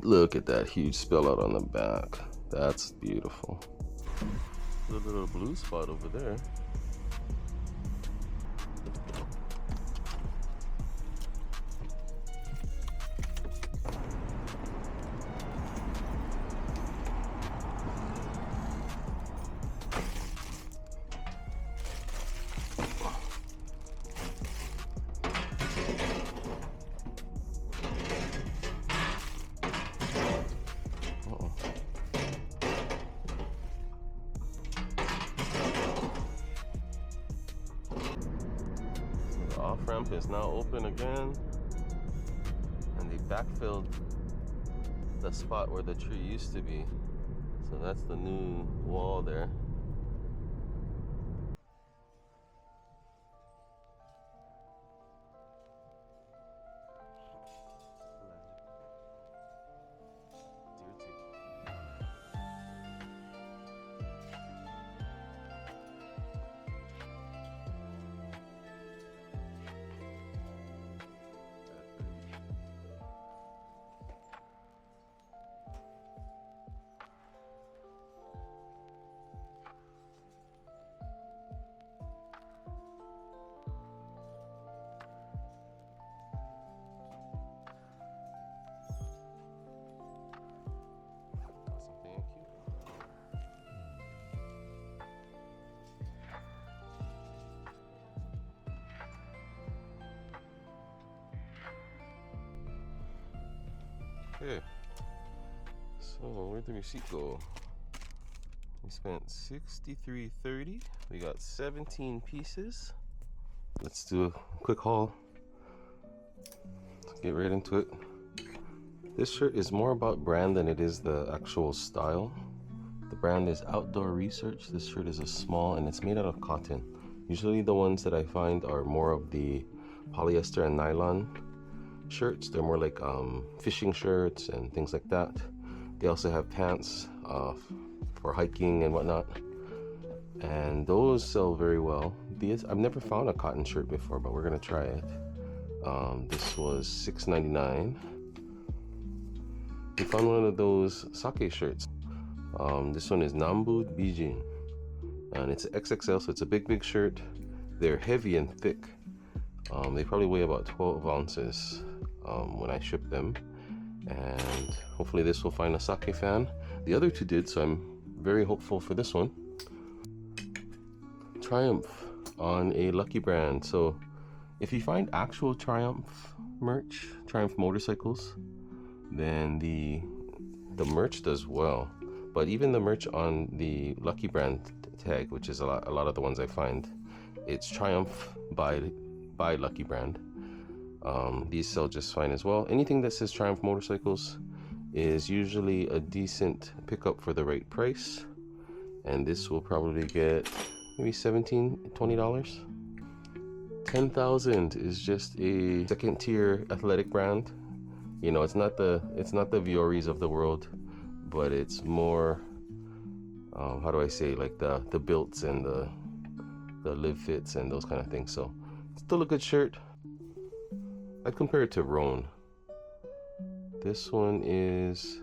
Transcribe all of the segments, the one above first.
Look at that huge spell out on the back. That's beautiful. The little blue spot over there. The off-ramp is now open again, and they backfilled the spot where the tree used to be. So that's the new wall there. Okay, so where'd the receipt go? We spent $63.30. We got 17 pieces. Let's do a quick haul. Let's get right into it. This shirt is more about brand than it is the actual style. The brand is Outdoor Research. This shirt is a small and it's made out of cotton. Usually the ones that I find are more of the polyester and nylon shirts. They're more like fishing shirts and things like that. They also have pants for hiking and whatnot, and those sell very well. I've never found a cotton shirt before, but we're gonna try it. This was $6.99. We found one of those sake shirts. This one is Nambu Bijin, and it's XXL, so it's a big shirt. They're heavy and thick. They probably weigh about 12 ounces when I ship them, and hopefully this will find a sake fan. The other two did, so I'm very hopeful for this one. Triumph on a Lucky Brand. So if you find actual Triumph merch, Triumph motorcycles, then the merch does well. But even the merch on the Lucky Brand tag, which is a lot of the ones I find, it's Triumph by Lucky Brand. These sell just fine as well. Anything that says Triumph motorcycles is usually a decent pickup for the right price, and this will probably get maybe $17-20. 10,000 is just a second tier athletic brand. You know, it's not the Vioris of the world, but it's more how do I say, like the Builts and the Live Fits and those kind of things. So still a good shirt. I'd compare it to Rhone. This one is,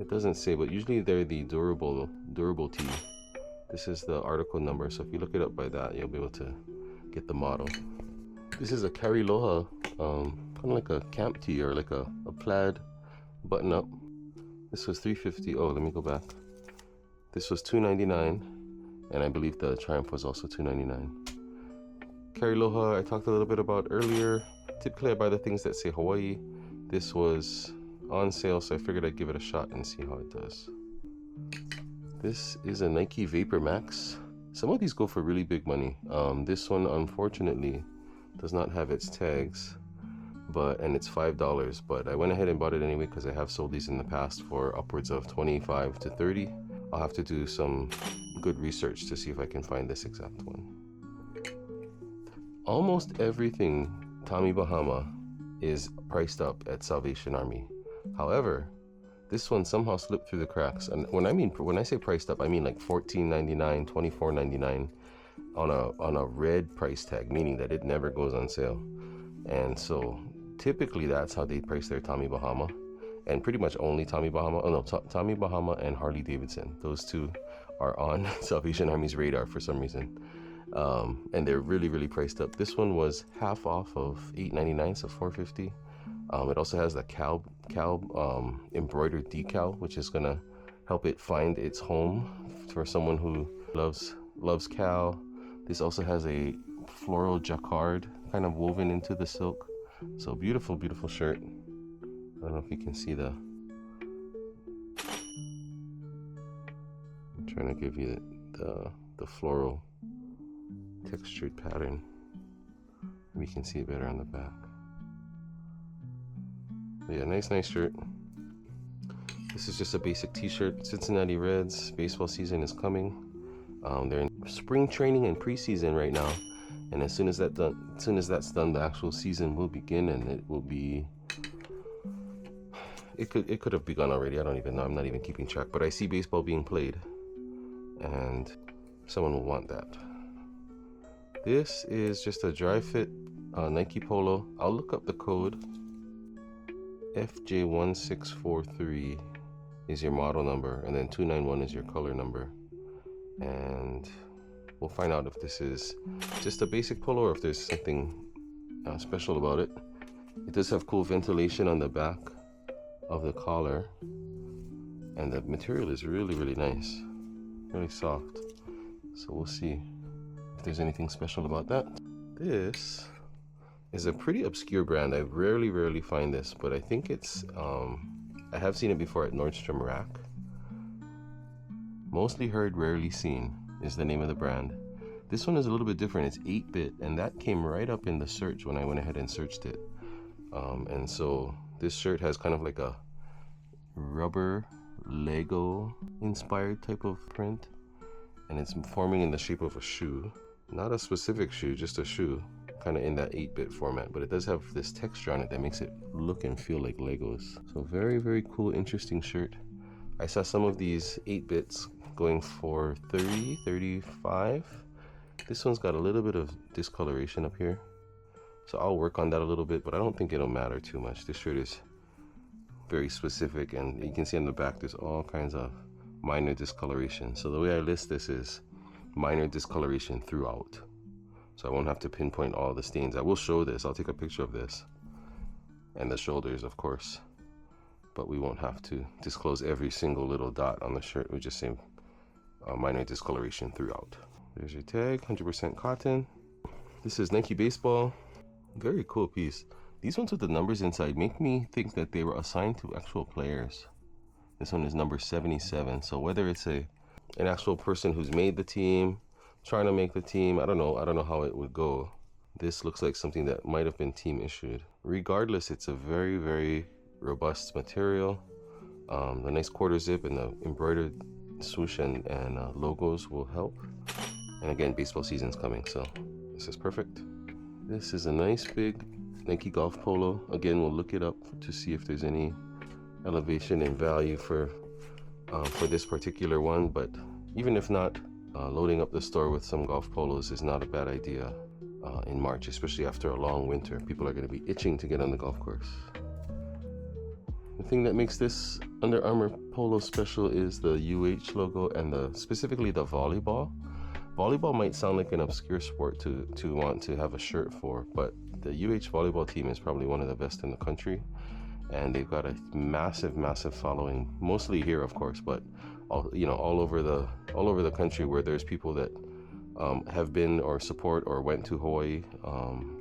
it doesn't say, but usually they're the durable tee. This is the article number, so if you look it up by that, you'll be able to get the model. This is a Cariloha, kind of like a camp tee or like a plaid button up. This was $3.50. Oh, let me go back. This was $2.99, and I believe the Triumph was also $2.99. Cariloha I talked a little bit about earlier. Typically I buy the things that say Hawaii. This was on sale, so I figured I'd give it a shot and see how it does. This is a Nike Vapor Max. Some of these go for really big money. This one unfortunately does not have its tags, and it's $5, but I went ahead and bought it anyway because I have sold these in the past for upwards of $25 to $30. I'll have to do some good research to see if I can find this exact one. Almost everything Tommy Bahama is priced up at Salvation Army. However, this one somehow slipped through the cracks. And when I say priced up, I mean like $14.99, $24.99 on a red price tag, meaning that it never goes on sale. And so typically that's how they price their Tommy Bahama. and pretty much only Tommy Bahama. Oh no, Tommy Bahama and Harley Davidson. Those two are on Salvation Army's radar for some reason. And they're really priced up. This one was half off of $8.99, so $4.50. It also has the cow embroidered decal, which is gonna help it find its home for someone who loves cow. This also has a floral jacquard kind of woven into the silk. So beautiful shirt. I don't know if you can see I'm trying to give you the floral textured pattern. We can see it better on the back. But yeah, nice shirt. This is just a basic t-shirt. Cincinnati Reds baseball season is coming. They're in spring training and preseason right now, and as soon as that's done, the actual season will begin, and it will be. It could have begun already. I don't even know. I'm not even keeping track. But I see baseball being played, and someone will want that. This is just a dry fit Nike Polo. I'll look up the code. FJ1643 is your model number, and then 291 is your color number. And we'll find out if this is just a basic polo or if there's something special about it. It does have cool ventilation on the back of the collar, and the material is really nice, really soft. So we'll see if there's anything special about that. This is a pretty obscure brand. I rarely find this, but I think it's I have seen it before at Nordstrom Rack. Mostly Heard, Rarely Seen is the name of the brand. This one is a little bit different. It's 8-bit, and that came right up in the search when I went ahead and searched it. And so this shirt has kind of like a rubber Lego inspired type of print, and it's forming in the shape of a shoe. Not a specific shoe, just a shoe, kind of in that 8-bit format, but it does have this texture on it that makes it look and feel like Legos. So very cool, interesting shirt. I saw some of these 8-bits going for $30, $35. This one's got a little bit of discoloration up here, so I'll work on that a little bit, but I don't think it'll matter too much. This shirt is very specific, and you can see on the back there's all kinds of minor discoloration. So the way I list this is minor discoloration throughout, so I won't have to pinpoint all the stains. I will show this. I'll take a picture of this and the shoulders, of course, but we won't have to disclose every single little dot on the shirt. We just say minor discoloration throughout. There's your tag, 100% cotton. This is Nike Baseball. Very cool piece. These ones with the numbers inside make me think that they were assigned to actual players. This one is number 77. So whether it's an actual person who's made the team, trying to make the team, I don't know how it would go. This looks like something that might have been team issued. Regardless, it's a very robust material. The nice quarter zip and the embroidered swoosh and logos will help. And again, baseball season's coming, so this is perfect. This is a nice big Nike golf polo. Again, we'll look it up to see if there's any elevation in value for this particular one, but even if not, loading up the store with some golf polos is not a bad idea in March, especially after a long winter. People are going to be itching to get on the golf course. The thing that makes this Under Armour polo special is the UH logo and specifically the volleyball. Volleyball might sound like an obscure sport to want to have a shirt for, but the UH volleyball team is probably one of the best in the country, and they've got a massive following, mostly here, of course, but all over the country, where there's people that have been or support or went to Hawaii,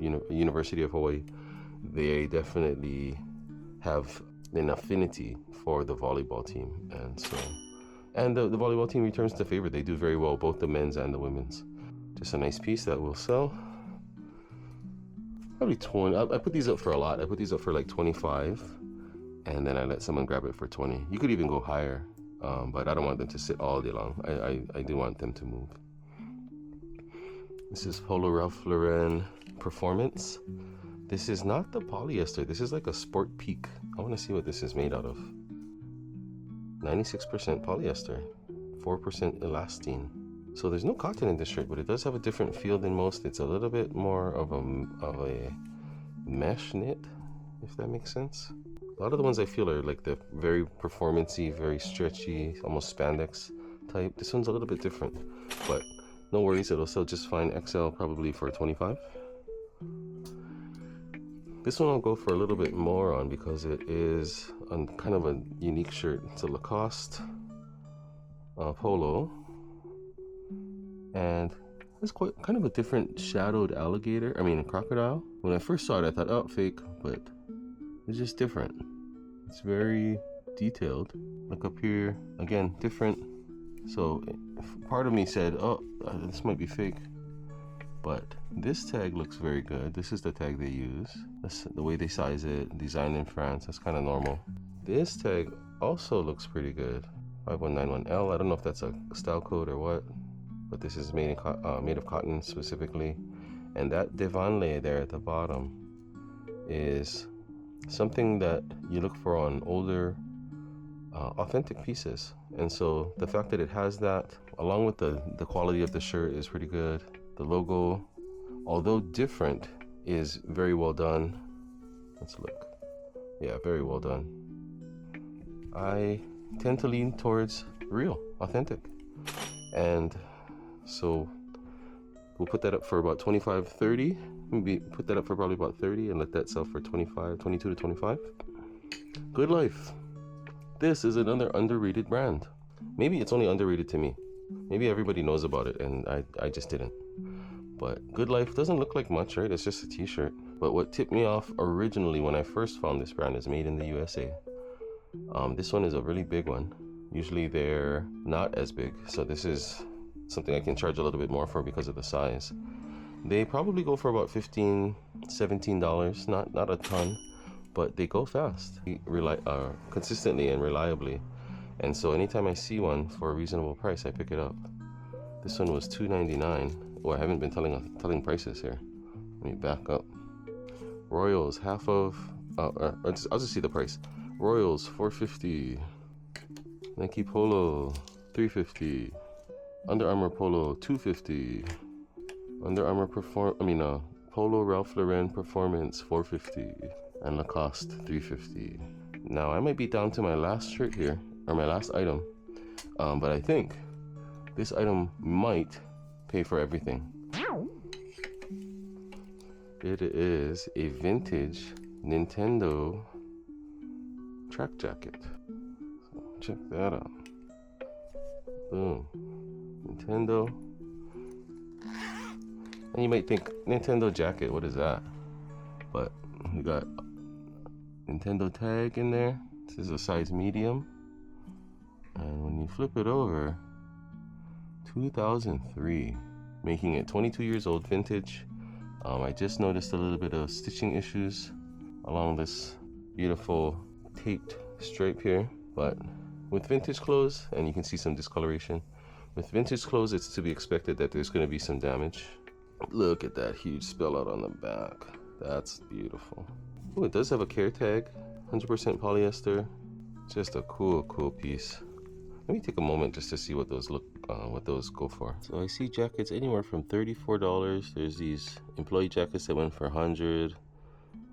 University of Hawaii. They definitely have an affinity for the volleyball team, and the volleyball team returns the favor. They do very well, both the men's and the women's. Just a nice piece that will sell. Probably 20. I put these up for a lot. I put these up for like 25, and then I let someone grab it for 20. You could even go higher, but I don't want them to sit all day long. I do want them to move. This is Polo Ralph Lauren Performance. This is not the polyester. This is like a Sport Peak. I want to see what this is made out of. 96% polyester, 4% elastine. So there's no cotton in this shirt, but it does have a different feel than most. It's a little bit more of a mesh knit, if that makes sense. A lot of the ones I feel are like the very performancey, very stretchy, almost spandex type. This one's a little bit different, but no worries, it'll sell just fine. XL probably for 25. This one I'll go for a little bit more on because it is kind of a unique shirt. It's a Lacoste polo, and it's quite kind of a different shadowed alligator. I mean, a crocodile. When I first saw it, I thought, oh, fake, but it's just different. It's very detailed. Like up here, again, different. So part of me said, oh, this might be fake. But this tag looks very good. This is the tag they use. That's the way they size it, designed in France. That's kind of normal. This tag also looks pretty good. 5191L. I don't know if that's a style code or what, but this is made of cotton specifically. And that Devanlé there at the bottom is something that you look for on older, authentic pieces. And so the fact that it has that, along with the quality of the shirt, is pretty good. The logo, although different, is very well done. Let's look. Yeah, very well done. I tend to lean towards real, authentic. And so we'll put that up for about 25, 30. Maybe put that up for probably about 30 and let that sell for 25, 22 to 25. Good Life. This is another underrated brand. Maybe it's only underrated to me. Maybe everybody knows about it and I just didn't. But Good Life doesn't look like much, right? It's just a t-shirt. But what tipped me off originally when I first found this brand is made in the USA. This one is a really big one. Usually they're not as big. So this is something I can charge a little bit more for because of the size. They probably go for about $15, $17, not a ton, but they go fast, consistently and reliably. And so anytime I see one for a reasonable price, I pick it up. This one was $2.99. Oh, I haven't been telling prices here. Let me back up. Royals, half of. I'll just see the price. Royals, $4.50. Nike Polo, $3.50. Under Armour Polo, $2.50. Under Armour Polo Ralph Lauren Performance, $4.50. And Lacoste, $3.50. Now I might be down to my last shirt here, or my last item, but I think this item might pay for everything. It is a vintage Nintendo track jacket. So check that out. Boom. Nintendo. And you might think, Nintendo jacket, what is that? But we got Nintendo tag in there. This is a size medium. And when you flip it over, 2003, making it 22 years old, vintage. I just noticed a little bit of stitching issues along this beautiful taped stripe here, but with vintage clothes, and you can see some discoloration, with vintage clothes it's to be expected that there's going to be some damage. Look at that huge spell out on the back. That's beautiful. Oh, it does have a care tag, 100% polyester. Just a cool piece. Let me take a moment just to see what those go for. So I see jackets anywhere from $34. There's these employee jackets that went for $100.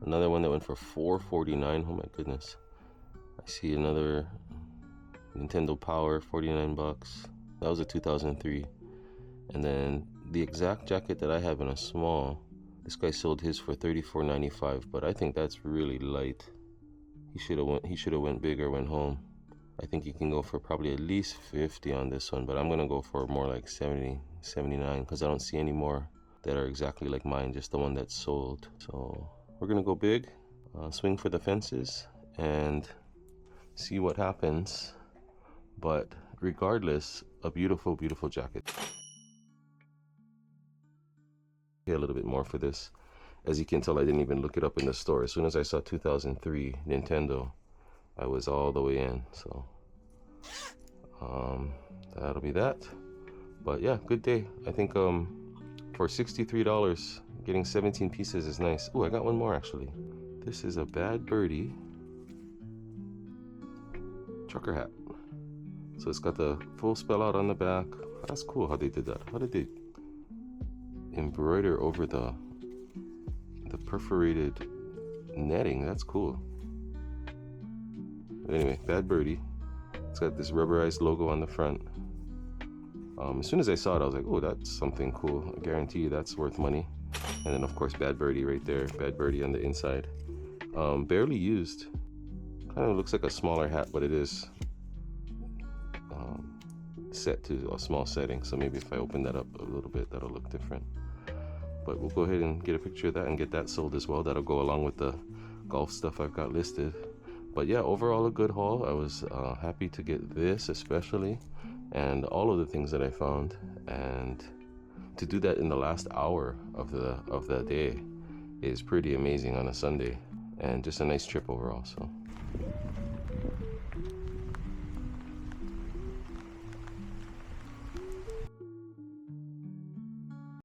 Another one that went for $449. Oh my goodness. I see another Nintendo Power, $49. That was a 2003. And then the exact jacket that I have in a small, this guy sold his for $34.95, but I think that's really light. He should have went bigger, went home. I think you can go for probably at least 50 on this one, but I'm gonna go for more like 70, 79, because I don't see any more that are exactly like mine, just the one that's sold. So we're gonna go big, swing for the fences, and see what happens. But regardless, a beautiful jacket. A little bit more for this. As you can tell, I didn't even look it up in the store. As soon as I saw 2003 Nintendo, I was all the way in. So that'll be that. But yeah, good day. I think for $63, getting 17 pieces is nice. Oh, I got one more actually. This is a Bad Birdie trucker hat. So it's got the full spell out on the back. That's cool how they did that. How did they embroider over the perforated netting? That's cool. Anyway, Bad Birdie. It's got this rubberized logo on the front. As soon as I saw it, I was like, oh, that's something cool. I guarantee you that's worth money. And then, of course, Bad Birdie right there. Bad Birdie on the inside. Barely used. Kind of looks like a smaller hat, but it is set to a small setting. So maybe if I open that up a little bit, that'll look different. But we'll go ahead and get a picture of that and get that sold as well. That'll go along with the golf stuff I've got listed. But yeah, overall a good haul. I was happy to get this especially, and all of the things that I found, and to do that in the last hour of the day is pretty amazing on a Sunday, and just a nice trip overall. So